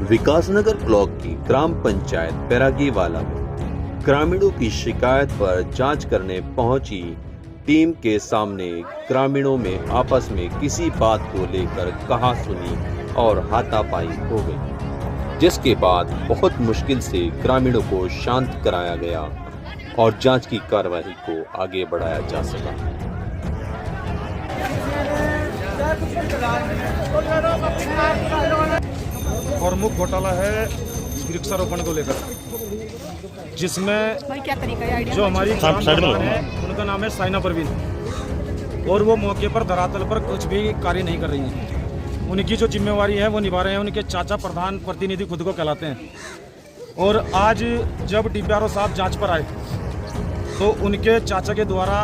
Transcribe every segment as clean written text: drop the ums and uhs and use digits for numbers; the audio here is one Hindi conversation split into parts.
विकासनगर ब्लॉक की ग्राम पंचायत पैरागीवाला में ग्रामीणों की शिकायत पर जांच करने पहुंची टीम के सामने ग्रामीणों में आपस में किसी बात को लेकर कहासुनी और हाथापाई हो गई, जिसके बाद बहुत मुश्किल से ग्रामीणों को शांत कराया गया और जांच की कार्रवाई को आगे बढ़ाया जा सका। प्रमुख घोटाला है वृक्षारोपण को लेकर, जिसमें जो हमारी है उनका नाम है साइना परवीन, और वो मौके पर धरातल पर कुछ भी कार्य नहीं कर रही हैं। उनकी जो जिम्मेवारी है वो निभा रहे हैं। उनके चाचा प्रधान प्रतिनिधि खुद को कहलाते हैं। और आज जब डीपीआरओ साहब जांच पर आए तो उनके चाचा के द्वारा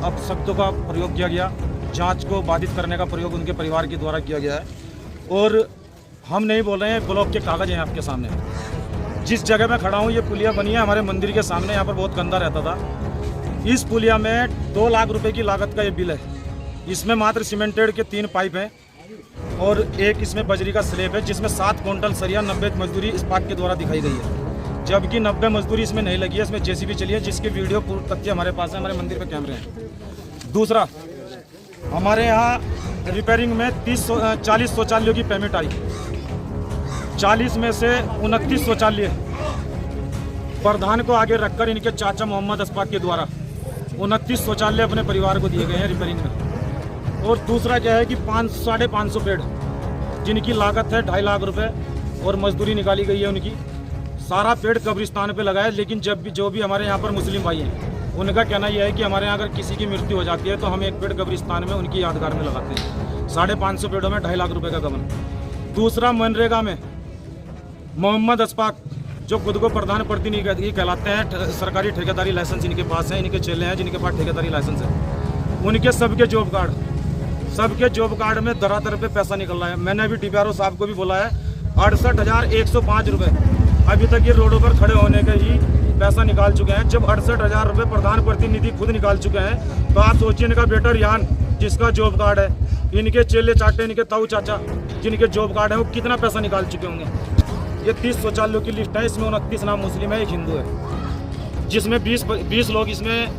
अपशब्दों का प्रयोग किया गया, जांच को बाधित करने का प्रयोग उनके परिवार के द्वारा किया गया है। और हम नहीं बोल रहे हैं, ब्लॉक के कागज हैं आपके सामने। जिस जगह मैं खड़ा हूँ ये पुलिया बनी है हमारे मंदिर के सामने, यहाँ पर बहुत गंदा रहता था। इस पुलिया में 2 लाख रुपए की लागत का ये बिल है। इसमें मात्र सीमेंटेड के 3 पाइप हैं और एक इसमें बजरी का स्लेब है, जिसमें 7 क्विंटल सरिया 90 मजदूरी इस्पात के द्वारा दिखाई गई है, जबकि 90 मजदूरी इसमें नहीं लगी है। इसमें जेसीबी चली है, जिसके वीडियो पूर्व तथ्य हमारे पास है, हमारे मंदिर पे कैमरे हैं। दूसरा, हमारे यहाँ रिपेयरिंग में 40 शौचालयों की पेमेंट आई। 40 में से 29 शौचालय प्रधान को आगे रखकर इनके चाचा मोहम्मद अस्पाक के द्वारा 29 शौचालय अपने परिवार को दिए गए हैं रिपेयरिंग में। और दूसरा क्या है कि 550 पेड़ जिनकी लागत है 2.5 लाख रुपए और मजदूरी निकाली गई है उनकी। सारा पेड़ कब्रिस्तान पे लगा है। लेकिन जब भी जो भी हमारे यहाँ पर मुस्लिम भाई हैं उनका कहना यह है कि हमारे यहाँ अगर किसी की मृत्यु हो जाती है तो हम एक पेड़ कब्रिस्तान में उनकी यादगार में लगाते हैं। 550 पेड़ों में 2.5 लाख रुपए का गबन। दूसरा, मनरेगा में मोहम्मद अस्पाक जो खुद को प्रधान प्रतिनिधि कहलाते हैं, सरकारी ठेकेदारी लाइसेंस इनके पास है। इनके चेले हैं जिनके पास ठेकेदारी लाइसेंस है। उनके सबके जॉब कार्ड में धरातल पे पैसा निकल रहा है। मैंने अभी डीपीआरओ साहब को भी बोला है, 68,105 रुपये अभी तक ये रोडों पर खड़े होने का ही पैसा निकाल चुके हैं। जब 68,000 रुपये प्रधान प्रतिनिधि खुद निकाल चुके हैं तो आप सोचिए इनका बेटा रिहान जिसका जॉब कार्ड है, इनके चेले चाटे, इनके ताऊ चाचा जिनके जॉब कार्ड है, वो कितना पैसा निकाल चुके होंगे। ये 30 शौचालयों की लिस्ट है। इसमें 29 नाम मुस्लिम है, एक हिंदू है, जिसमें 20 लोग इसमें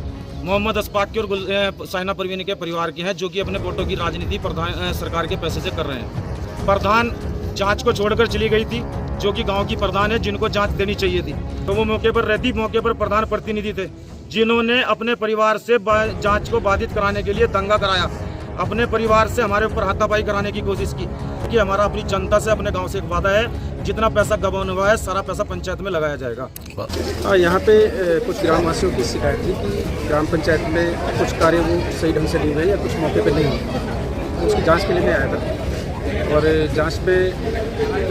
मोहम्मद अस्पाक के और साइना परवीन के परिवार के हैं, जो कि अपने वोटों की राजनीति प्रधान सरकार के पैसे से कर रहे हैं। प्रधान जांच को छोड़कर चली गई थी, जो कि गांव की प्रधान है, जिनको जांच देनी चाहिए थी, तो वो मौके पर रहती। मौके पर प्रधान प्रतिनिधि थे जिन्होंने अपने परिवार से जांच को बाधित कराने के लिए दंगा कराया, अपने परिवार से हमारे ऊपर हाथापाई कराने की कोशिश की। कि हमारा अपनी जनता से, अपने गांव से एक वादा है, जितना पैसा गबन हुआ है सारा पैसा पंचायत में लगाया जाएगा। यहाँ पे कुछ ग्रामवासियों की शिकायत थी कि ग्राम पंचायत में कुछ कार्य वो सही ढंग से नहीं हुए या कुछ मौके पे नहीं है। उसकी जांच के लिए मैं आया था और जांच में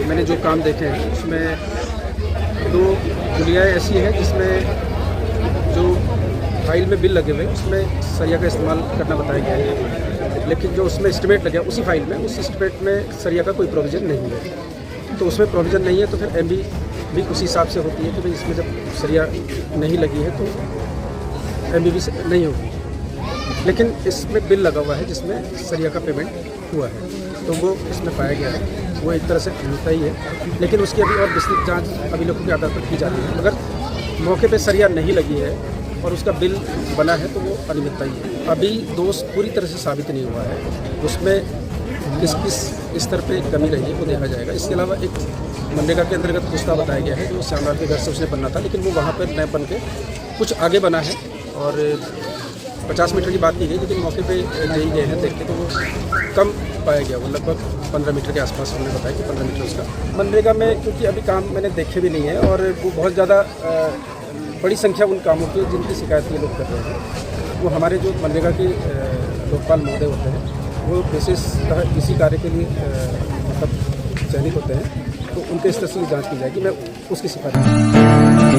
मैंने जो काम देखे हैं उसमें 2 पुलियाँ ऐसी हैं जिसमें जो फाइल में बिल लगे हुए उसमें सरिया का इस्तेमाल करना बताया गया है, लेकिन जो उसमें एस्टिमेट लगे उसी फाइल में, उस एस्टिमेट में सरिया का कोई प्रोविज़न नहीं है। तो उसमें प्रोविज़न नहीं है तो फिर एमबी भी उसी हिसाब से होती है कि भाई इसमें जब सरिया नहीं लगी है तो एमबी भी नहीं होगी। लेकिन इसमें बिल लगा हुआ है जिसमें सरिया का पेमेंट हुआ है, तो वो इसमें पाया गया है। वो एक तरह से मिलता ही है, लेकिन उसकी अभी और विस्तृत जाँच अभिलेखों के आधार पर की जा रही है। अगर मौके पर सरिया नहीं लगी है और उसका बिल बना है तो वो अनियमितता ही है। अभी दोष पूरी तरह से साबित नहीं हुआ है, उसमें किस स्तर पे कमी रही है वो देखा जाएगा। इसके अलावा एक मनरेगा के अंतर्गत पुस्ता बताया गया है जो श्यामलाल के घर से उसने बनना था, लेकिन वो वहाँ पर नए बन के कुछ आगे बना है और 50 मीटर की बात की गई, लेकिन मौके पे नहीं गए हैं देख के तो वो कम पाया गया। वो लगभग 15 मीटर के आसपास उन्होंने बताया कि 15 मीटर उसका मनरेगा में, क्योंकि अभी काम मैंने देखे भी नहीं है और वो बहुत ज़्यादा बड़ी संख्या उन कामों की जिनकी शिकायत ये लोग कर रहे हैं, वो हमारे जो मनरेगा के लोकपाल महोदय होते हैं वो विशेषतः इसी कार्य के लिए मतलब चयनित होते हैं, तो उनके स्तर से जांच की जाएगी। मैं उसकी सिफारिश